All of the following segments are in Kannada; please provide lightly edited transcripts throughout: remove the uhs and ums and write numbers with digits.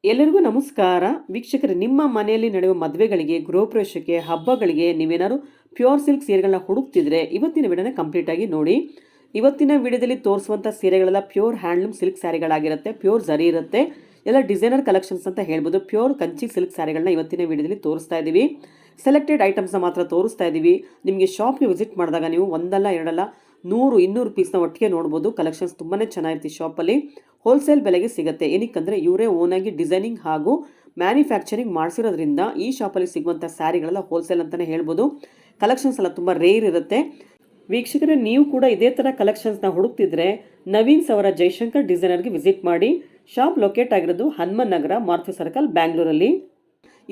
ಎಲ್ಲರಿಗೂ ನಮಸ್ಕಾರ ವೀಕ್ಷಕರೇ. ನಿಮ್ಮ ಮನೆಯಲ್ಲಿ ನಡೆಯುವ ಮದುವೆಗಳಿಗೆ, ಗೃಹಪ್ರವೇಶಕ್ಕೆ, ಹಬ್ಬಗಳಿಗೆ ನೀವೇನಾದ್ರು ಪ್ಯೂರ್ ಸಿಲ್ಕ್ ಸೀರೆಗಳನ್ನ ಹುಡುಕ್ತಿದ್ರೆ ಇವತ್ತಿನ ವಿಡಿಯೋನ ಕಂಪ್ಲೀಟ್ ಆಗಿ ನೋಡಿ. ಇವತ್ತಿನ ವಿಡಿಯೋದಲ್ಲಿ ತೋರಿಸುವಂಥ ಸೀರೆಗಳೆಲ್ಲ ಪ್ಯೂರ್ ಹ್ಯಾಂಡ್ಲೂಮ್ ಸಿಲ್ಕ್ ಸ್ಯಾರಿಗಳಾಗಿರುತ್ತೆ. ಪ್ಯೂರ್ ಜರಿ ಇರುತ್ತೆ. ಎಲ್ಲ ಡಿಸೈನರ್ ಕಲೆಕ್ಷನ್ಸ್ ಅಂತ ಹೇಳ್ಬೋದು. ಪ್ಯೂರ್ ಕಂಚಿ ಸಿಲ್ಕ್ ಸ್ಯಾರಿಗಳನ್ನ ಇವತ್ತಿನ ವಿಡಿಯೋದಲ್ಲಿ ತೋರಿಸ್ತಾ ಇದ್ದೀವಿ. ಸೆಲೆಕ್ಟೆಡ್ ಐಟಮ್ಸ್ನ ಮಾತ್ರ ತೋರಿಸ್ತಾ ಇದ್ದೀವಿ. ನಿಮಗೆ ಶಾಪ್ಗೆ ವಿಸಿಟ್ ಮಾಡಿದಾಗ ನೀವು ಒಂದಲ್ಲ ಎರಡಲ್ಲ 100-200 ಪೀಸ್ನ ಒಟ್ಟಿಗೆ ನೋಡ್ಬೋದು. ಕಲೆಕ್ಷನ್ಸ್ ತುಂಬಾ ಚೆನ್ನಾಗಿರುತ್ತೆ. ಶಾಪಲ್ಲಿ ಹೋಲ್ಸೇಲ್ ಬೆಲೆಗೆ ಸಿಗುತ್ತೆ. ಏನಕ್ಕಂದರೆ ಇವರೇ ಓನಾಗಿ ಡಿಸೈನಿಂಗ್ ಹಾಗೂ ಮ್ಯಾನುಫ್ಯಾಕ್ಚರಿಂಗ್ ಮಾಡಿಸಿರೋದ್ರಿಂದ ಈ ಶಾಪಲ್ಲಿ ಸಿಗುವಂಥ ಸ್ಯಾರಿಗಳೆಲ್ಲ ಹೋಲ್ಸೇಲ್ ಅಂತಲೇ ಹೇಳ್ಬೋದು. ಕಲೆಕ್ಷನ್ಸ್ ಎಲ್ಲ ತುಂಬ ರೇರ್ ಇರುತ್ತೆ. ವೀಕ್ಷಕರೇ, ನೀವು ಕೂಡ ಇದೇ ಥರ ಕಲೆಕ್ಷನ್ಸ್ನ ಹುಡುಕ್ತಿದ್ರೆ ನವೀನ್ಸ್ ಅವರ ಜೈಶಂಕರ್ ಡಿಸೈನರ್ಗೆ ವಿಸಿಟ್ ಮಾಡಿ. ಶಾಪ್ ಲೊಕೇಟ್ ಆಗಿರೋದು ಹನುಮನ್ ನಗರ, ಮಾರುತಿ ಸರ್ಕಲ್, ಬ್ಯಾಂಗ್ಳೂರಲ್ಲಿ.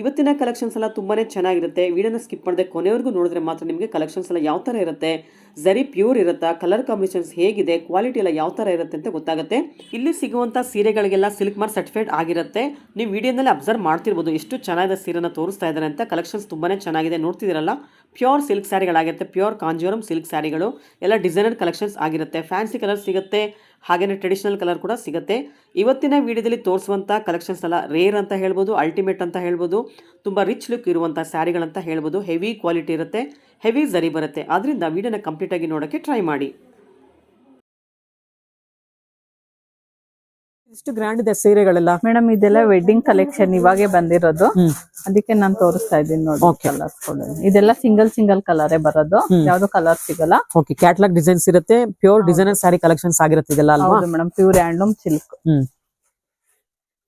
ಇವತ್ತಿನ ಕಲೆಕ್ಷನ್ಸ್ ಎಲ್ಲ ತುಂಬಾ ಚೆನ್ನಾಗಿರುತ್ತೆ. ವಿಡಿಯೋನ ಸ್ಕಿಪ್ ಮಾಡದೆ ಕೊನೆವರೆಗೂ ನೋಡಿದ್ರೆ ಮಾತ್ರ ನಿಮಗೆ ಕಲೆಕ್ಷನ್ಸ್ ಎಲ್ಲ ಯಾವ ಥರ ಇರುತ್ತೆ, ಜರಿ ಪ್ಯೂರ್ ಇರುತ್ತಾ, ಕಲರ್ ಕಾಂಬಿನೇಷನ್ಸ್ ಹೇಗಿದೆ, ಕ್ವಾಲಿಟಿ ಎಲ್ಲ ಯಾವ ಥರ ಇರುತ್ತೆ ಅಂತ ಗೊತ್ತಾಗುತ್ತೆ. ಇಲ್ಲಿ ಸಿಗುವಂಥ ಸೀರೆಗಳಿಗೆಲ್ಲ ಸಿಲ್ಕ್ ಮಾರ್ಕ್ ಸರ್ಟಿಫೈಡ್ ಆಗಿರುತ್ತೆ. ನೀವು ವಿಡಿಯೋನಲ್ಲಿ ಅಬ್ಸರ್ವ್ ಮಾಡ್ತಿರ್ಬೋದು ಎಷ್ಟು ಚೆನ್ನಾಗಿದೆ ಸೀರೆನ ತೋರಿಸ್ತಾ ಇದ್ದಾರೆ ಅಂತ. ಕಲೆಕ್ಷನ್ಸ್ ತುಂಬಾ ಚೆನ್ನಾಗಿದೆ, ನೋಡ್ತಿದ್ದೀರಲ್ಲ. ಪ್ಯೂರ್ ಸಿಲ್ಕ್ ಸ್ಯಾರಿಗಳಾಗಿರುತ್ತೆ. ಪ್ಯೂರ್ ಕಾಂಜೀವರಂ ಸಿಲ್ಕ್ ಸ್ಯಾರಿಗಳು ಎಲ್ಲ ಡಿಸೈನರ್ ಕಲೆಕ್ಷನ್ಸ್ ಆಗಿರುತ್ತೆ. ಫ್ಯಾನ್ಸಿ ಕಲರ್ ಸಿಗುತ್ತೆ, ಹಾಗೆಯೇ ಟ್ರೆಡಿಷನಲ್ ಕಲರ್ ಕೂಡ ಸಿಗುತ್ತೆ. ಇವತ್ತಿನ ವಿಡಿಯೋದಲ್ಲಿ ತೋರಿಸುವಂಥ ಕಲೆಕ್ಷನ್ಸ್ ಎಲ್ಲ ರೇರ್ ಅಂತ ಹೇಳ್ಬೋದು, ಅಲ್ಟಿಮೇಟ್ ಅಂತ ಹೇಳ್ಬೋದು. ತುಂಬ ರಿಚ್ ಲುಕ್ ಇರುವಂಥ ಸ್ಯಾರಿಗಳಂತ ಹೇಳ್ಬೋದು. ಹೆವಿ ಕ್ವಾಲಿಟಿ ಇರುತ್ತೆ, ಹೆವಿ ಜರಿ ಬರುತ್ತೆ. ಆದ್ದರಿಂದ ವಿಡಿಯೋನ ಕಂಪ್ಲೀಟಾಗಿ ನೋಡೋಕ್ಕೆ ಟ್ರೈ ಮಾಡಿ. ಇಷ್ಟು ಗ್ರ್ಯಾಂಡ್ ಇದೆ ಸೀರೆಗಳೆಲ್ಲ. ಮೇಡಮ್ ಇದೆಲ್ಲ ವೆಡ್ಡಿಂಗ್ ಕಲೆಕ್ಷನ್ ಇವಾಗೆ ಬಂದಿರೋದು, ಅದಕ್ಕೆ ನಾನು ತೋರಿಸ್ತಾ ಇದ್ದೀನಿ ನೋಡಿ. ಕಲರ್ಸ್ ಇದೆಲ್ಲ ಸಿಂಗಲ್ ಕಲರೇ ಬರೋದು, ಯಾವ್ದು ಕಲರ್ ಸಿಗಲ್ಲ. ಓಕೆ, ಕ್ಯಾಟಲಾಗ್ ಡಿಸೈನ್ಸ್ ಇರುತ್ತೆ. ಪ್ಯೂರ್ ಡಿಸೈನರ್ ಸ್ಯಾರಿ ಕಲೆಕ್ಷನ್ಸ್ ಆಗಿರುತ್ತೆ ಇದೆಲ್ಲ ಅಲ್ವಾ? ಹೌದು ಮೇಡಮ್, ಪ್ಯೂರ್ ಹ್ಯಾಂಡ್ಲೂಮ್ ಸಿಲ್ಕ್.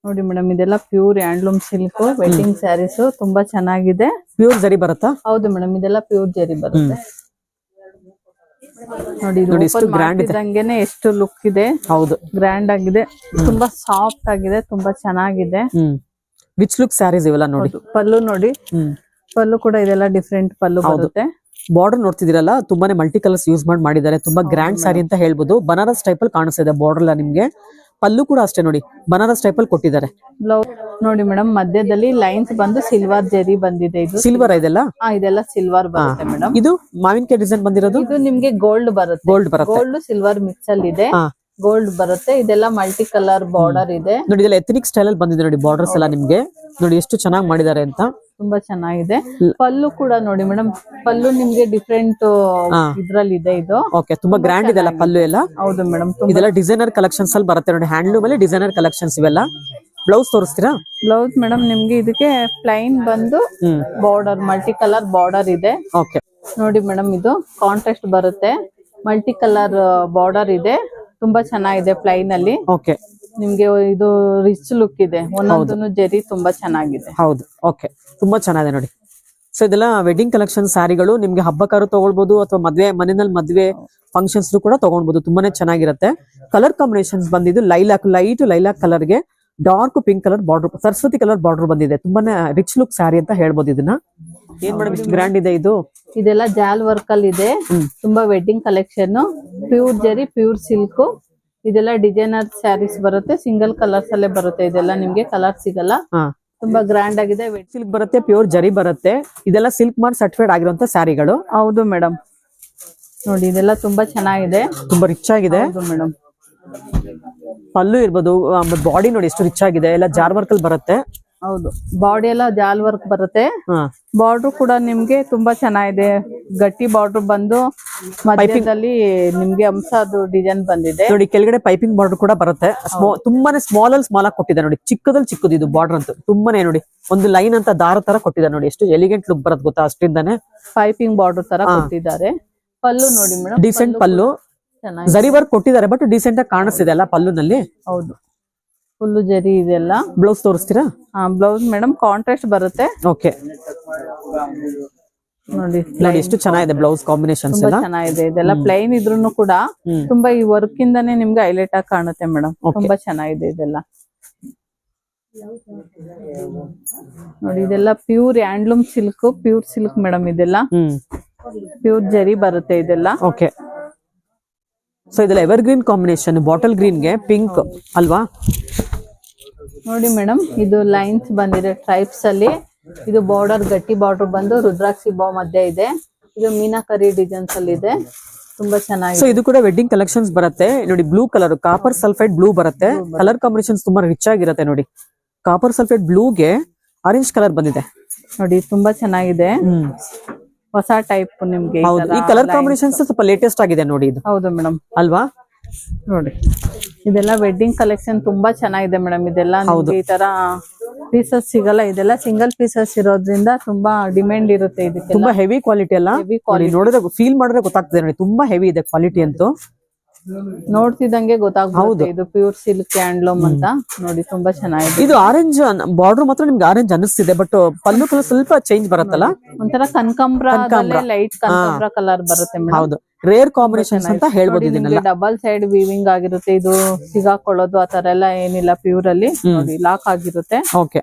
ನೋಡಿ ಮೇಡಮ್, ಇದೆಲ್ಲ pure handloom silk wedding saris, ತುಂಬಾ ಚೆನ್ನಾಗಿದೆ. ಪ್ಯೂರ್ ಜರಿ ಬರುತ್ತಾ? ಹೌದು ಮೇಡಮ್, ಇದೆಲ್ಲ ಪ್ಯೂರ್ ಜರಿ ಬರುತ್ತೆ. ನೋಡಿ ಎಷ್ಟು ಗ್ರ್ಯಾಂಡ್ ಇದ್ದಂಗೆನೆ ಎಷ್ಟು ಲುಕ್ ಇದೆ. ಹೌದು, ಗ್ರ್ಯಾಂಡ್ ಆಗಿದೆ, ತುಂಬಾ ಸಾಫ್ಟ್ ಆಗಿದೆ, ತುಂಬಾ ಚೆನ್ನಾಗಿದೆ. ರಿಚ್ ಲುಕ್ ಸ್ಯಾರೀಸ್ ಇವೆಲ್ಲ ನೋಡಿ. ಪಲ್ಲು ನೋಡಿ, ಪಲ್ಲು ಕೂಡ ಇದೆಲ್ಲ ಡಿಫ್ರೆಂಟ್ ಪಲ್ಲು ಬರುತ್ತೆ. ಬಾರ್ಡರ್ ನೋಡ್ತಿದ್ದೀರಲ್ಲ, ತುಂಬಾನೇ ಮಲ್ಟಿ ಕಲರ್ಸ್ ಯೂಸ್ ಮಾಡಿದ್ದಾರೆ. ತುಂಬಾ ಗ್ರ್ಯಾಂಡ್ ಸ್ಯಾರಿ ಅಂತ ಹೇಳ್ಬೋದು. ಬನಾರಸ್ ಟೈಪ್ ಅಲ್ಲಿ ಕಾಣಿಸ್ತಿದೆ ಬಾರ್ಡರ್ ಎಲ್ಲ ನಿಮ್ಗೆ. ಪಲ್ಲು ಕೂಡ ಅಷ್ಟೇ ನೋಡಿ, ಬನಾರಸ್ ಟೈಪ್ ಅಲ್ಲಿ ಕೊಟ್ಟಿದ್ದಾರೆ. ಬ್ಲೌಸ್ ನೋಡಿ ಮೇಡಮ್, ಮಧ್ಯದಲ್ಲಿ ಲೈನ್ಸ್ ಬಂದು ಸಿಲ್ವರ್ ಜರಿ ಬಂದಿದೆ. ಇದು ಸಿಲ್ವರ್ ಇದೆಲ್ಲ? ಇದೆಲ್ಲ ಸಿಲ್ವರ್ ಬರುತ್ತೆ ಮೇಡಮ್. ಇದು ಮಾವಿನಕಾಯಿ ಡಿಸೈನ್ ಬಂದಿರೋದು. ಇದು ನಿಮ್ಗೆ ಗೋಲ್ಡ್ ಬರುತ್ತೆ. ಗೋಲ್ಡ್ ಸಿಲ್ವರ್ ಮಿಕ್ಸ್ ಅಲ್ಲಿ ಇದೆ. ಗೋಲ್ಡ್ ಬರುತ್ತೆ. ಇದೆಲ್ಲ ಮಲ್ಟಿ ಕಲರ್ ಬಾರ್ಡರ್ ಇದೆ ನೋಡಿ. ಇದೆಲ್ಲ ಎಥನಿಕ್ ಸ್ಟೈಲ್ ಅಲ್ಲಿ ಬಂದಿದೆ ನೋಡಿ. ಬಾರ್ಡರ್ಸ್ ಎಲ್ಲ ನಿಮ್ಗೆ ನೋಡಿ ಎಷ್ಟು ಚೆನ್ನಾಗಿ ಮಾಡಿದ್ದಾರೆ ಅಂತ. ತುಂಬಾ ಚೆನ್ನಾಗಿದೆ. ಪಲ್ಲು ಕೂಡ ನೋಡಿ ಮೇಡಮ್, ಪಲ್ಲು ನಿಮ್ಗೆ ಡಿಫ್ರೆಂಟ್ ಇದ್ರಲ್ಲಿ ಇದೆ. ಇದು ಓಕೆ, ತುಂಬಾ ಗ್ರ್ಯಾಂಡ್ ಇದೆಲ್ಲ ಪಲ್ಲು ಎಲ್ಲ. ಹೌದು ಮೇಡಮ್, ಇದೆಲ್ಲ ಡಿಸೈನರ್ ಕಲೆಕ್ಷನ್ಸ್ ಅಲ್ಲಿ ಬರುತ್ತೆ ನೋಡಿ. ಹ್ಯಾಂಡ್ಲೂಮ್ ಅಲ್ಲಿ ಡಿಸೈನರ್ ಕಲೆಕ್ಷನ್ಸ್ ಇವೆಲ್ಲ. ಬ್ಲೌಸ್ ತೋರಿಸ್ತೀರಾ? ಬ್ಲೌಸ್ ಮೇಡಮ್ ನಿಮ್ಗೆ ಇದಕ್ಕೆ ಪ್ಲೈನ್ ಬಂದು ಬಾರ್ಡರ್ ಮಲ್ಟಿ ಕಲರ್ ಬಾರ್ಡರ್ ಇದೆ. ಓಕೆ ನೋಡಿ ಮೇಡಮ್, ಇದು ಕಾಂಟ್ರಾಸ್ಟ್ ಬರುತ್ತೆ, ಮಲ್ಟಿ ಕಲರ್ ಬಾರ್ಡರ್ ಇದೆ. ತುಂಬಾ ಚೆನ್ನಾಗಿದೆ ಪ್ಲೈನ್ ಅಲ್ಲಿ. ಓಕೆ, ನಿಮ್ಗೆ ಇದು ರಿಚ್ ಲುಕ್ ಇದೆ. ಒಂದೊಂದು ಜರಿ ತುಂಬಾ ಚೆನ್ನಾಗಿದೆ. ಹೌದು, ಓಕೆ, ತುಂಬಾ ಚೆನ್ನಾಗಿದೆ ನೋಡಿ. ಸೊ ಇದೆಲ್ಲ ವೆಡ್ಡಿಂಗ್ ಕಲೆಕ್ಷನ್ ಸ್ಯಾರಿಗಳು. ನಿಮ್ಗೆ ಹಬ್ಬಕ್ಕಾರು ತಗೊಳ್ಬಹುದು ಅಥವಾ ಮದ್ವೆ ಮನೆಯಲ್ಲಿ ಮದ್ವೆ ಫಂಕ್ಷನ್ಸ್ ಕೂಡ ತಗೊಳ್ಬಹುದು. ತುಂಬಾನೇ ಚೆನ್ನಾಗಿರುತ್ತೆ. ಕಲರ್ ಕಾಂಬಿನೇಷನ್ಸ್ ಬಂದಿದ್ದು ಲೈಟ್ ಲೈಲಾಕ್ ಕಲರ್ಗೆ dark pink colour border, Saraswati colour border ಬಂದಿದೆ. ತುಂಬಾನೇ ರಿಚ್ ಲುಕ್ ಸ್ಯಾರಿ ಅಂತ ಹೇಳ್ಬೋದು ಇದನ್ನ. ಏನ್ ಮೇಡಮ್ ಇಷ್ಟು ಗ್ರ್ಯಾಂಡ್ ಇದೆ ಇದು? ಇದೆಲ್ಲ ಜಾಲ್ ವರ್ಕ್ ಅಲ್ಲಿ ಇದೆ. ತುಂಬಾ ವೆಡ್ಡಿಂಗ್ ಕಲೆಕ್ಷನ್, ಪ್ಯೂರ್ ಜರಿ, ಪ್ಯೂರ್ ಸಿಲ್ಕ್. ಇದೆಲ್ಲ ಡಿಸೈನರ್ ಸ್ಯಾರೀಸ್ ಬರುತ್ತೆ. ಸಿಂಗಲ್ ಕಲರ್ಸ್ ಅಲ್ಲೇ ಬರುತ್ತೆ. ಇದೆಲ್ಲ ನಿಮ್ಗೆ ಕಲರ್ ಸಿಗಲ್ಲ. ತುಂಬಾ ಗ್ರ್ಯಾಂಡ್ ಆಗಿದೆ. ಸಿಲ್ಕ್ ಬರುತ್ತೆ, ಪ್ಯೂರ್ ಜರಿ ಬರುತ್ತೆ. ಇದೆಲ್ಲ ಸಿಲ್ಕ್ ಮಾರ್ಕ್ ಸರ್ಟಿಫೈಡ್ ಆಗಿರುವಂತ ಸ್ಯಾರಿಗಳು. ಹೌದು ಮೇಡಮ್, ನೋಡಿ ಇದೆಲ್ಲ ತುಂಬಾ ಚೆನ್ನಾಗಿದೆ, ತುಂಬಾ ರಿಚ್ ಆಗಿದೆ. ಹೌದು ಮೇಡಮ್. ಪಲ್ಲು ಇರ್ಬೋದು, ಬಾಡಿ ನೋಡಿ ಎಷ್ಟು ರಿಚ್ ಆಗಿದೆ. ಎಲ್ಲ ಜಾರ್ ವರ್ಕ್ ಅಲ್ಲಿ ಬರುತ್ತೆ. ಹೌದು, ಬಾಡಿ ಎಲ್ಲ ಜಾಲ್ ವರ್ಕ್ ಬರುತ್ತೆ. ಬಾರ್ಡರ್ ಕೂಡ ನಿಮ್ಗೆ ತುಂಬಾ ಚೆನ್ನಾಗಿದೆ. ಗಟ್ಟಿ ಬಾರ್ಡರ್ ಬಂದು ಮಧ್ಯದಲ್ಲಿ ನಿಮ್ಗೆ ಅಂಶದ್ದು ಡಿಸೈನ್ ಬಂದಿದೆ ನೋಡಿ. ಕೆಳಗಡೆ ಪೈಪಿಂಗ್ ಬಾರ್ಡರ್ ಕೂಡ ಬರುತ್ತೆ. ತುಂಬಾನೇ ಸ್ಮಾಲ್ ಆಗಿ ಕೊಟ್ಟಿದ್ದಾರೆ ನೋಡಿ. ಚಿಕ್ಕದಲ್ಲಿ ಚಿಕ್ಕದು ಇದು ಬಾರ್ಡರ್ ಅಂತೂ ತುಂಬಾನೇ ನೋಡಿ. ಒಂದು ಲೈನ್ ಅಂತ ದಾರ ತರ ಕೊಟ್ಟಿದ್ದಾರೆ ನೋಡಿ. ಎಷ್ಟು ಎಲಿಗೆಂಟ್ ಲುಕ್ ಬರುತ್ತೆ ಗೊತ್ತಾ, ಅಷ್ಟಿಂದಾನೆ ಪೈಪಿಂಗ್ ಬಾರ್ಡರ್ ತರ ಕೊಟ್ಟಿದ್ದಾರೆ. ಪಲ್ಲು ನೋಡಿ ಮೇಡಮ್, ಡಿಸೆಂಟ್ ಪಲ್ಲು, ಜರಿ ವರ್ಕ್ ಕೊಟ್ಟಿದ್ದಾರೆ, ಬಟ್ ಡಿಸೆಂಟ್ ಆಗಿ ಕಾಣಿಸ್ತಿದೆ ಅಲ್ಲ ಪಲ್ಲುನಲ್ಲಿ. ಹೌದು, ಫುಲ್ ಜರಿ ಇದೆಲ್ಲ. ಬ್ಲೌಸ್ ತೋರಿಸ್ತೀರಾ? ಬ್ಲೌಸ್ ಮೇಡಮ್ ಕಾಂಟ್ರಾಸ್ಟ್ ಬರುತ್ತೆ. ಓಕೆ, ನೋಡಿ ಎಷ್ಟು ಚೆನ್ನಾಗಿದೆ ಬ್ಲೌಸ್ ಕಾಂಬಿನೇಷನ್ಸ್ ಎಲ್ಲ. ಚೆನ್ನಾಗಿದೆ. ಇದೆಲ್ಲ ಪ್ಲೈನ್ ಇದ್ರೂ ಕೂಡ ತುಂಬಾ ಈ ವರ್ಕ್ ಇಂದಾನೆ ನಿಮ್ಗೆ ಹೈಲೈಟ್ ಆಗಿ ಕಾಣುತ್ತೆ ಮೇಡಮ್. ತುಂಬಾ ಚೆನ್ನಾಗಿದೆ ಇದೆಲ್ಲ. ನೋಡಿ ಇದೆಲ್ಲ pure handloom silk, pure silk madam. ಇದೆಲ್ಲ ಪ್ಯೂರ್ ಜರಿ ಬರುತ್ತೆ ಇದೆಲ್ಲ. ಓಕೆ, ಸೊ ಇದೆಲ್ಲ ever green combination. Bottle green ಗೆ ಪಿಂಕ್ ಅಲ್ವಾ? ನೋಡಿ ಮೇಡಮ್, ಇದು ಲೈನ್ಸ್ ಬಂದಿದೆ ಟ್ರೈಪ್ಸ್ ಅಲ್ಲಿ. ಇದು ಬಾರ್ಡರ್ ಗಟ್ಟಿ ಬಾರ್ಡರ್ ಬಂದು ರುದ್ರಾಕ್ಷಿ ಬಾವ್ ಮಧ್ಯೆ ಇದೆ. ಇದು ಮೀನಾಕರಿ ಡಿಸೈನ್ಸ್ ಅಲ್ಲಿ ಇದೆ. ತುಂಬಾ ಚೆನ್ನಾಗಿದೆ. ಸೊ ಇದು ಕೂಡ ವೆಡ್ಡಿಂಗ್ ಕಲೆಕ್ಷನ್ಸ್ ಬರುತ್ತೆ ನೋಡಿ. Blue colour, copper sulphide blue ಬರುತ್ತೆ. ಕಲರ್ ಕಾಂಬಿನೇಷನ್ಸ್ ತುಂಬಾ ರಿಚ್ ಆಗಿರುತ್ತೆ ನೋಡಿ. ಕಾಪರ್ ಸಲ್ಫೇಟ್ ಬ್ಲೂಗೆ ಆರೆಂಜ್ ಕಲರ್ ಬಂದಿದೆ ನೋಡಿ ತುಂಬಾ ಚೆನ್ನಾಗಿದೆ. ಹೊಸ ಟೈಪ್ ನಿಮ್ಗೆ ಹೌದು, ಈ ಕಲರ್ ಕಾಂಬಿನೇಷನ್ಸ್ ಸ್ವಲ್ಪ ಲೇಟೆಸ್ಟ್ ಆಗಿದೆ ನೋಡಿ ಇದು. ಹೌದು ಮೇಡಮ್ ಅಲ್ವಾ? ನೋಡಿ ಇದೆಲ್ಲ ವೆಡ್ಡಿಂಗ್ ಕಲೆಕ್ಷನ್ ತುಂಬಾ ಚೆನ್ನಾಗಿದೆ ಮೇಡಮ್. ಇದೆಲ್ಲ ನಿಮ್ಗೆ ಈ ತರ ಪೀಸಸ್ ಸಿಗಲ್ಲ, ಇದೆಲ್ಲ ಸಿಂಗಲ್ ಪೀಸಸ್ ಇರೋದ್ರಿಂದ ತುಂಬಾ ಡಿಮ್ಯಾಂಡ್ ಇರುತ್ತೆ. ಇದಕ್ಕೆ ತುಂಬಾ ಹೆವಿ ಕ್ವಾಲಿಟಿ ಅಲ್ಲ, ನೋಡಿದ್ರೆ ಫೀಲ್ ಮಾಡಿದ್ರೆ ಗೊತ್ತಾಗ್ತದೆ ನೋಡಿ, ತುಂಬಾ ಹೆವಿ ಇದೆ ಕ್ವಾಲಿಟಿ ಅಂತೂ. ನೋಡ್ತಿದ್ದಂಗೆ ಗೊತ್ತಾಗ್ಬಹುದು ಇದು ಪ್ಯೂರ್ ಸಿಲ್ಕ್ ಹ್ಯಾಂಡ್ಲೂಮ್ ಅಂತ. ನೋಡಿ ತುಂಬಾ ಚೆನ್ನಾಗಿದೆ. ಇದು ಆರೆಂಜ್ ಬಾರ್ಡರ್ ಮಾತ್ರ ನಿಮ್ಗೆ ಆರೆಂಜ್ ಅನಿಸ್ತಿದೆ, ಬಟ್ ಪಲ್ಲು ಕಲರ್ ಸ್ವಲ್ಪ ಚೇಂಜ್ ಬರುತ್ತಲ್ಲ, ಒಂಥರ ಕನಕಾಂಬ್ರ ಲೈಟ್ ಕನಕಾಂಬ್ರ ಕಲರ್ ಬರುತ್ತೆ ಮೇಡಮ್. ಹೌದು, ರೇರ್ ಕಾಂಬಿನೇಷನ್ಸ್ ಅಂತ ಹೇಳ್ಬೋದು. ಇದನ್ನೆಲ್ಲ ಡಬಲ್ ಸೈಡ್ ವೀವಿಂಗ್ ಆಗಿರುತ್ತೆ, ಇದು ಸಿಗಾಕೊಳ್ಳೋದು ಆತರ ಎಲ್ಲ ಏನಿಲ್ಲ, ಪ್ಯೂರ್ ಅಲ್ಲಿ ನೋಡಿ ಲಾಕ್ ಆಗಿರುತ್ತೆ. ಓಕೆ,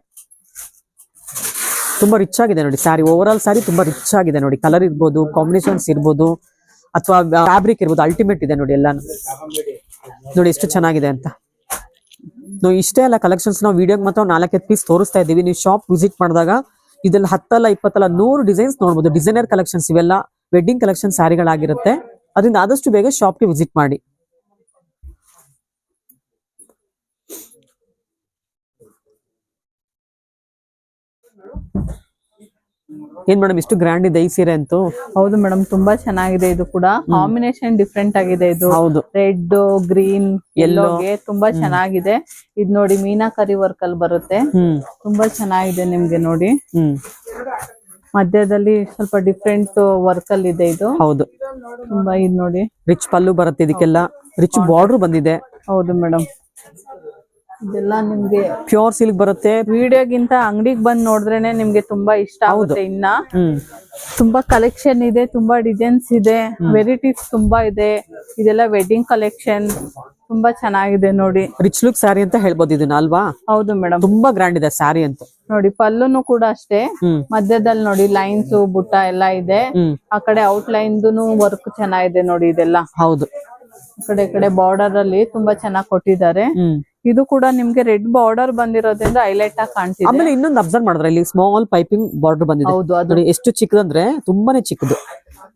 ತುಂಬಾ ರಿಚ್ ಆಗಿದೆ ನೋಡಿ ಸ್ಯಾರಿ. ಓವರ್ ಆಲ್ ಸ್ಯಾರಿ ತುಂಬಾ ರಿಚ್ ಆಗಿದೆ ನೋಡಿ. ಕಲರ್ ಇರ್ಬೋದು, ಕಾಂಬಿನೇಷನ್ಸ್ ಇರ್ಬೋದು, ಅಥವಾ ಫ್ಯಾಬ್ರಿಕ್ ಇರ್ಬೋದು, ಅಲ್ಟಿಮೇಟ್ ಇದೆ ನೋಡಿ ಎಲ್ಲಾನು. ನೋಡಿ ಎಷ್ಟು ಚೆನ್ನಾಗಿದೆ ಅಂತ. ನಾವು ಇಷ್ಟೇ ಅಲ್ಲ ಕಲೆಕ್ಷನ್ಸ್, ನಾವು ವಿಡಿಯೋಗೆ ಮಾತ್ರ 4-5 ಪೀಸ್ ತೋರಿಸ್ತಾ ಇದ್ದೀವಿ. ನೀವು ಶಾಪ್ ವಿಸಿಟ್ ಮಾಡಿದಾಗ ಇದೆಲ್ಲ 10 20 100 ಡಿಸೈನ್ಸ್ ನೋಡ್ಬೋದು. ಡಿಸೈನರ್ ಕಲೆಕ್ಷನ್ಸ್ ಇವೆಲ್ಲ ವೆಡ್ಡಿಂಗ್ ಕಲೆಕ್ಷನ್ ಸ್ಯಾರಿಗಳಾಗಿರುತ್ತೆ. ಅದರಿಂದ ಆದಷ್ಟು ಬೇಗ ಶಾಪ್ಗೆ ವಿಸಿಟ್ ಮಾಡಿ. ಏನ್ ಮೇಡಮ್ ಇಷ್ಟು ಗ್ರ್ಯಾಂಡ್ ಇದೆ ಈ ಸೀರೆ ಅಂತೂ? ಹೌದು ಮೇಡಮ್, ತುಂಬಾ ಚೆನ್ನಾಗಿದೆ. ಇದು ಕೂಡ ಕಾಂಬಿನೇಷನ್ ಡಿಫ್ರೆಂಟ್ ಆಗಿದೆ. ಇದು ಹೌದು, ರೆಡ್, ಗ್ರೀನ್, ಯೆಲ್ಲೋಗೆ ತುಂಬಾ ಚೆನ್ನಾಗಿದೆ. ಇದು ನೋಡಿ ಮೀನಾಕರಿ ವರ್ಕ್ ಅಲ್ಲಿ ಬರುತ್ತೆ, ತುಂಬಾ ಚೆನ್ನಾಗಿದೆ ನಿಮ್ಗೆ ನೋಡಿ. ಮಧ್ಯದಲ್ಲಿ ಸ್ವಲ್ಪ ಡಿಫ್ರೆಂಟ್ ವರ್ಕ್ ಅಲ್ಲಿ ಇದೆ ಇದು. ಹೌದು, ತುಂಬಾ ಇದು ನೋಡಿ ರಿಚ್ ಪಲ್ಲು ಬರುತ್ತೆ, ಇದಕ್ಕೆಲ್ಲ ರಿಚ್ ಬಾರ್ಡರ್ ಬಂದಿದೆ. ಹೌದು ಮೇಡಮ್, ಇದೆಲ್ಲ ನಿಮ್ಗೆ ಪ್ಯೂರ್ ಸಿಲ್ಕ್ ಬರುತ್ತೆ. ವಿಡಿಯೋಗಿಂತ ಅಂಗಡಿಗೆ ಬಂದ್ ನೋಡಿದ್ರೇನೆ ನಿಮ್ಗೆ ತುಂಬಾ ಇಷ್ಟ ಆಗುತ್ತೆ. ಇನ್ನ ತುಂಬಾ ಕಲೆಕ್ಷನ್ ಇದೆ, ತುಂಬಾ ಡಿಸೈನ್ಸ್ ಇದೆ, ವೆರೈಟೀಸ್ ತುಂಬಾ ಇದೆ. ಇದೆಲ್ಲ ವೆಡ್ಡಿಂಗ್ ಕಲೆಕ್ಷನ್ ತುಂಬಾ ಚೆನ್ನಾಗಿದೆ ನೋಡಿ. ರಿಚ್ ಲುಕ್ ಸ್ಯಾರಿ ಅಂತ ಹೇಳ್ಬೋದು ಇದನ್ನ, ಅಲ್ವಾ? ಹೌದು ಮೇಡಮ್, ತುಂಬಾ ಗ್ರ್ಯಾಂಡ್ ಇದೆ ಸ್ಯಾರಿ ಅಂತ ನೋಡಿ. ಪಲ್ಲುನು ಕೂಡ ಅಷ್ಟೇ, ಮಧ್ಯದಲ್ಲಿ ನೋಡಿ ಲೈನ್ಸ್ ಬುಟ್ಟ ಎಲ್ಲ ಇದೆ. ಆ ಕಡೆ ಔಟ್ ಲೈನ್ ವರ್ಕ್ ಚೆನ್ನಾಗಿದೆ ನೋಡಿ. ಇದೆಲ್ಲ ಹೌದು, ಈ ಕಡೆ ಬಾರ್ಡರ್ ಅಲ್ಲಿ ತುಂಬಾ ಚೆನ್ನಾಗಿ ಕೊಟ್ಟಿದ್ದಾರೆ. ಇದು ಕೂಡ ನಿಮ್ಗೆ ರೆಡ್ ಬಾರ್ಡರ್ ಬಂದಿರೋದ್ರಿಂದ ಹೈಲೈಟ್ ಆಗಿ ಕಾಣ್ತಿದೆ. ಆಮೇಲೆ ಇನ್ನೊಂದು ಅಬ್ಸರ್ವ್ ಮಾಡಿದ್ರೆ ಇಲ್ಲಿ ಸ್ಮಾಲ್ ಪೈಪಿಂಗ್ ಬಾರ್ಡರ್ ಬಂದಿದೆ. ಹೌದು, ಅದು ಎಷ್ಟು ಚಿಕ್ಕದಂದ್ರೆ ತುಂಬಾನೇ ಚಿಕ್ಕದು.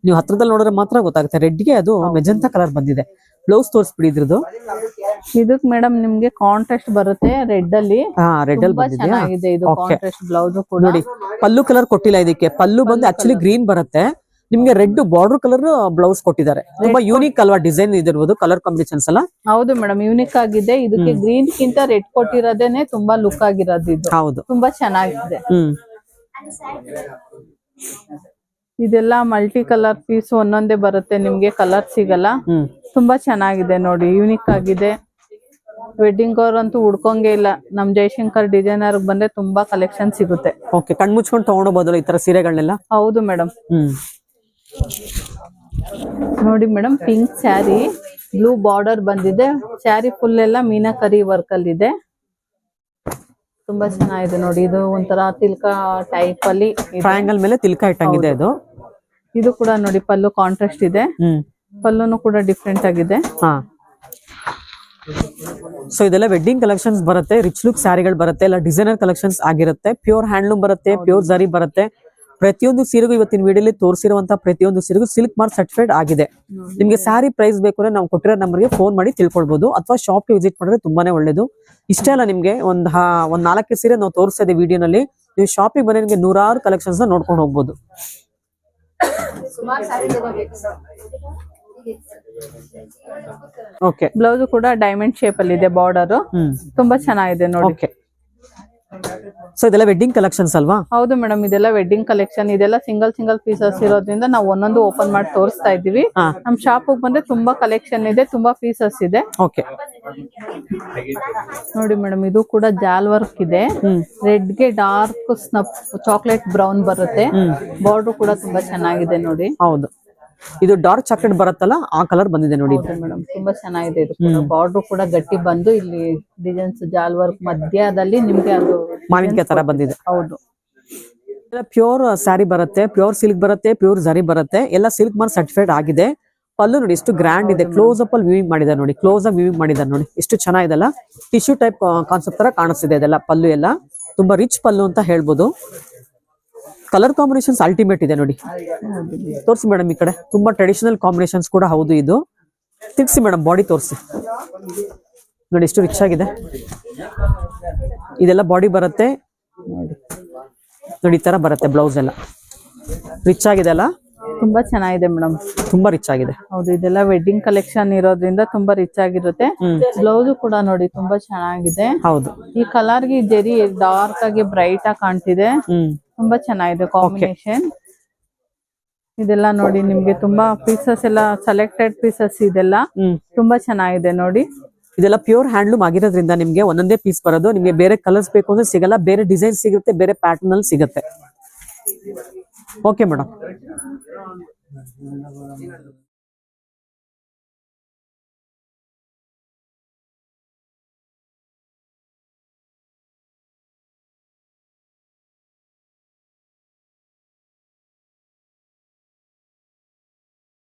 ನೀವು ಹತ್ರದಲ್ಲಿ ನೋಡಿದ್ರೆ ಮಾತ್ರ ಗೊತ್ತಾಗುತ್ತೆ. ರೆಡ್ಗೆ ಅದು ಮೆಜೆಂಟಾ ಕಲರ್ ಬಂದಿದೆ. ಬ್ಲೌಸ್ ತೋರಿಸ್ಬಿಡಿ ಇದ್ರದ್ದು. ಇದಕ್ ಮೇಡಮ್ ನಿಮ್ಗೆ ಕಾಂಟ್ರಾಸ್ಟ್ ಬರುತ್ತೆ ರೆಡ್ ಅಲ್ಲಿ. ರೆಡ್ ಅಲ್ಲಿ ಬಂದಿದೆ, ಚೆನ್ನಾಗಿದೆ ಇದು ಕಾಂಟ್ರಾಸ್ಟ್ ಬ್ಲೌಸ್ ಕೂಡ. ನೋಡಿ ಪಲ್ಲು ಕಲರ್ ಕೊಟ್ಟಿಲ್ಲ ಇದಕ್ಕೆ. ಪಲ್ಲು ಬಂದು ಆಕ್ಚುಲಿ ಗ್ರೀನ್ ಬರುತ್ತೆ, ನಿಮ್ಗೆ ರೆಡ್ ಬಾರ್ಡರ್ ಕಲರ್ ಬ್ಲೌಸ್ ಕೊಟ್ಟಿದ್ದಾರೆ. ತುಂಬಾ ಯೂನಿಕ್ ಅಲ್ವಾ ಡಿಸೈನ್ ಇದಿರ್ಬೋದು, ಕಲರ್ ಕಾಂಬಿನೇಷನ್ಸ್ ಎಲ್ಲ. ಹೌದು ಮೇಡಮ್, ಯೂನಿಕ್ ಆಗಿದೆ. ಇದಕ್ಕೆ ಗ್ರೀನ್ ಗಿಂತ ರೆಡ್ ಕೊಟ್ಟಿರೋದೇನೆ ತುಂಬಾ ಲುಕ್ ಆಗಿರೋದು ಇದು. ಹೌದು, ತುಂಬಾ ಚೆನ್ನಾಗಿದೆ. ಇದೆಲ್ಲ ಮಲ್ಟಿ ಕಲರ್ ಪೀಸ್ ಒಂದೊಂದೇ ಬರುತ್ತೆ, ನಿಮ್ಗೆ ಕಲರ್ ಸಿಗಲ್ಲ. ತುಂಬಾ ಚೆನ್ನಾಗಿದೆ ನೋಡಿ, ಯೂನಿಕ್ ಆಗಿದೆ. ವೆಡ್ಡಿಂಗ್ ಅವ್ರಂತೂ ಹುಡ್ಕೊಂಗೇ ಇಲ್ಲ. ನಮ್ ಜಯಶಂಕರ್ ಡಿಸೈನರ್ ಬಂದ್ರೆ ತುಂಬಾ ಕಲೆಕ್ಷನ್ ಸಿಗುತ್ತೆ. ಓಕೆ, ಕಣ್ ಮುಚ್ಕೊಂಡು ತಗೊಂಡೋಗ್ಬೋದಲ್ಲ ಈ ತರ ಸೀರೆಗಳನ್ನೆಲ್ಲ? ಹೌದು ಮೇಡಮ್. ನೋಡಿ madam, pink sari, blue border ಬಂದಿದೆ. ಸ್ಯಾರಿ ಫುಲ್ ಎಲ್ಲ ಮೀನಾಕರಿ ವರ್ಕ್ ಅಲ್ಲಿ ಇದೆ. ತುಂಬಾ ಚೆನ್ನಾಗಿದೆ ನೋಡಿ. ಇದು ಒಂಥರ ತಿಲ್ಕ ಟೈಪ್ ಅಲ್ಲಿ ಟ್ರಯಾಂಗಲ್ ಮೇಲೆ ತಿಲ್ಕ ಇಟ್ಟಂಗಿದೆ ಇದು. ಇದು ಕೂಡ ನೋಡಿ ಪಲ್ಲು ಕಾಂಟ್ರಾಸ್ಟ್ ಇದೆ. ಪಲ್ಲುನು ಕೂಡ ಡಿಫ್ರೆಂಟ್ ಆಗಿದೆ. ಸೊ ಇದೆಲ್ಲ ವೆಡ್ಡಿಂಗ್ ಕಲೆಕ್ಷನ್ಸ್ ಬರುತ್ತೆ, ರಿಚ್ ಲುಕ್ ಸ್ಯಾರಿಗಳು ಬರುತ್ತೆ, ಎಲ್ಲ ಡಿಸೈನರ್ ಕಲೆಕ್ಷನ್ಸ್ ಆಗಿರುತ್ತೆ. ಪ್ಯೂರ್ ಹ್ಯಾಂಡ್ಲೂಮ್ ಬರುತ್ತೆ, ಪ್ಯೂರ್ ಜರಿ ಬರುತ್ತೆ. ಪ್ರತಿಯೊಂದು ಸೀರೆಗೂ ಇವತ್ತಿನ ವಿಡಿಯೋಲಿ ತೋರಿಸಿರುವಂತಹ ಪ್ರತಿಯೊಂದು ಸೀರೆಗೂ ಸಿಲ್ಕ್ ಮಾರ್ಕ್ ಸರ್ಟಿಫೈಡ್ ಆಗಿದೆ. ನಿಮ್ಗೆ ಸ್ಯಾರಿ ಪ್ರೈಸ್ ಬೇಕು ಅಂದ್ರೆ ನಾವು ಕೊಟ್ಟಿರೋ ನಂಬರ್ಗೆ ಫೋನ್ ಮಾಡಿ ತಿಳ್ಕೊಳ್ಬಹುದು, ಅಥವಾ ಶಾಪ್ಗೆ ವಿಸಿಟ್ ಮಾಡಿದ್ರೆ ತುಂಬಾನೇ ಒಳ್ಳೇದು. ಇಷ್ಟೇ ಅಲ್ಲ, ನಿಮ್ಗೆ ಒಂದ್ 4 ಸೀರೆ ನಾವು ತೋರಿಸ್ತಾ ಇದ್ದೀವಿ ವಿಡಿಯೋನಲ್ಲಿ. ನೀವು ಶಾಪಿಗೆ ಬಂದ್ರೆ ನಿಮ್ಗೆ 100 ಕಲೆಕ್ಷನ್ಸ್ ನೋಡ್ಕೊಂಡು ಹೋಗ್ಬೋದು. ಓಕೆ, ಬ್ಲೌಸ್ ಕೂಡ ಡೈಮಂಡ್ ಶೇಪ್ ಅಲ್ಲಿ ಇದೆ ಬಾರ್ಡರ್. ತುಂಬಾ ಚೆನ್ನಾಗಿದೆ ನೋಡಿ. ಸೊ ಇದೆಲ್ಲ ವೆಡ್ಡಿಂಗ್ ಕಲೆಕ್ಷನ್ಸ್ ಅಲ್ವಾ? ಹೌದು ಮೇಡಮ್, ಇದೆಲ್ಲ ವೆಡ್ಡಿಂಗ್ ಕಲೆಕ್ಷನ್. ಇದೆಲ್ಲ ಸಿಂಗಲ್ ಪೀಸಸ್ ಇರೋದ್ರಿಂದ ನಾವು ಒಂದೊಂದು ಓಪನ್ ಮಾಡಿ ತೋರಿಸ್ತಾ ಇದೀವಿ. ನಮ್ ಶಾಪ್ ಬಂದ್ರೆ ತುಂಬಾ ಕಲೆಕ್ಷನ್ ಇದೆ, ತುಂಬಾ ಪೀಸಸ್ ಇದೆ. ಓಕೆ, ನೋಡಿ ಮೇಡಮ್, ಇದು ಕೂಡ ಜಾಲ್ ವರ್ಕ್ ಇದೆ. ರೆಡ್ ಗೆ ಡಾರ್ಕ್ ಸ್ನಫ್ ಚಾಕ್ಲೇಟ್ ಬ್ರೌನ್ ಬರುತ್ತೆ. ಬಾರ್ಡರ್ ಕೂಡ ತುಂಬಾ ಚೆನ್ನಾಗಿದೆ ನೋಡಿ. ಹೌದು, ಇದು ಡಾರ್ಕ್ ಚಾಕ್ಲೇಟ್ ಬರುತ್ತಲ್ಲ ಆ ಕಲರ್ ಬಂದಿದೆ ನೋಡಿ ಮೇಡಮ್. ತುಂಬಾ ಚೆನ್ನಾಗಿದೆ. ಇದು ಬಾರ್ಡರ್ ಕೂಡ ಗಟ್ಟಿ ಬಂದು ಇಲ್ಲಿ ಡಿಸೈನ್ಸ್ ಜಾಲ್ ವರ್ಕ್ ಮಧ್ಯದಲ್ಲಿ ನಿಮ್ಗೆ ಅದು ಮಾವಿನಕಾಯಿ ತರ ಬಂದಿದೆ. ಹೌದು, ಪ್ಯೂರ್ ಸ್ಯಾರಿ ಬರುತ್ತೆ, ಪ್ಯೂರ್ ಸಿಲ್ಕ್ ಬರುತ್ತೆ, ಪ್ಯೂರ್ ಜರಿ ಬರುತ್ತೆ. ಎಲ್ಲ ಸಿಲ್ಕ್ ಮಾರ್ಕ್ ಸರ್ಟಿಫೈಡ್ ಆಗಿದೆ. ಪಲ್ಲು ನೋಡಿ ಎಷ್ಟು ಗ್ರ್ಯಾಂಡ್ ಇದೆ. ಕ್ಲೋಸ್ ಅಪ್ ಅಲ್ಲಿ ವಿವಿಂಗ್ ಮಾಡಿದ್ದಾರೆ ನೋಡಿ, ಕ್ಲೋಸ್ ಆಗಿ ವಿವಿಂಗ್ ಮಾಡಿದ್ದಾರೆ ನೋಡಿ, ಎಷ್ಟು ಚೆನ್ನಾಗಿದೆಲ್ಲ. ಟಿಶ್ಯೂ ಟೈಪ್ ಕಾನ್ಸೆಪ್ಟ್ ತರ ಕಾಣಿಸ್ತಿದೆ ಇದೆಲ್ಲ. ಪಲ್ಲು ಎಲ್ಲ ತುಂಬಾ ರಿಚ್ ಪಲ್ಲು ಅಂತ ಹೇಳ್ಬೋದು. ಕಲರ್ ಕಾಂಬಿನೇಷನ್ಸ್ ಅಲ್ಟಿಮೇಟ್ ಇದೆ ನೋಡಿ. ತೋರಿಸಿ ಮೇಡಮ್ ಈ ಕಡೆ. ತುಂಬಾ ಟ್ರೆಡಿಷನಲ್ ಕಾಂಬಿನೇಷನ್ಸ್ ಕೂಡ ಹೌದು ಇದು. ತಿರ್ಸಿ ಮೇಡಮ್, ಬಾಡಿ ತೋರಿಸಿ ನೋಡಿ ಎಷ್ಟು ರಿಚ್ ಆಗಿದೆ. ಇದೆಲ್ಲ ಬಾಡಿ ಬರುತ್ತೆ ನೋಡಿ, ಈ ತರ ಬರುತ್ತೆ ಬ್ಲೌಸ್ ಎಲ್ಲ. ರಿಚ್ ಆಗಿದೆ ಅಲ್ಲ, ತುಂಬಾ ಚೆನ್ನಾಗಿದೆ ಮೇಡಮ್. ತುಂಬಾ ರಿಚ್ ಆಗಿದೆ. ಹೌದು, ಇದೆಲ್ಲ ವೆಡ್ಡಿಂಗ್ ಕಲೆಕ್ಷನ್ ಇರೋದ್ರಿಂದ ತುಂಬಾ ರಿಚ್ ಆಗಿರುತ್ತೆ. ಬ್ಲೌಸ್ ಕೂಡ ನೋಡಿ ತುಂಬಾ ಚೆನ್ನಾಗಿದೆ. ಹೌದು, ಈ ಕಲರ್ ಗೆ ಜರಿ ಡಾರ್ಕ್ ಆಗಿ ಬ್ರೈಟ್ ಆಗಿ ಕಾಣ್ತಿದೆ. ತುಂಬಾ ಚೆನ್ನಾಗಿದೆ ಕಾಂಬಿನೇಷನ್. ಇದೆಲ್ಲ ನೋಡಿ ನಿಮ್ಗೆ ತುಂಬಾ ಪೀಸಸ್ ಎಲ್ಲ ಸೆಲೆಕ್ಟೆಡ್ ಪೀಸಸ್ ಇದೆಲ್ಲ ತುಂಬಾ ಚೆನ್ನಾಗಿದೆ ನೋಡಿ. ಇದೆಲ್ಲ ಪ್ಯೂರ್ ಹ್ಯಾಂಡ್ಲೂಮ್ ಆಗಿರೋದ್ರಿಂದ ನಿಮ್ಗೆ ಒಂದೊಂದೇ ಪೀಸ್ ಬರೋದು. ನಿಮ್ಗೆ ಬೇರೆ ಕಲರ್ಸ್ ಬೇಕು ಅಂದ್ರೆ ಸಿಗಲ್ಲ, ಬೇರೆ ಡಿಸೈನ್ ಸಿಗುತ್ತೆ, ಬೇರೆ ಪ್ಯಾಟರ್ನ್ ಅಲ್ಲಿ ಸಿಗುತ್ತೆ. Okay madam.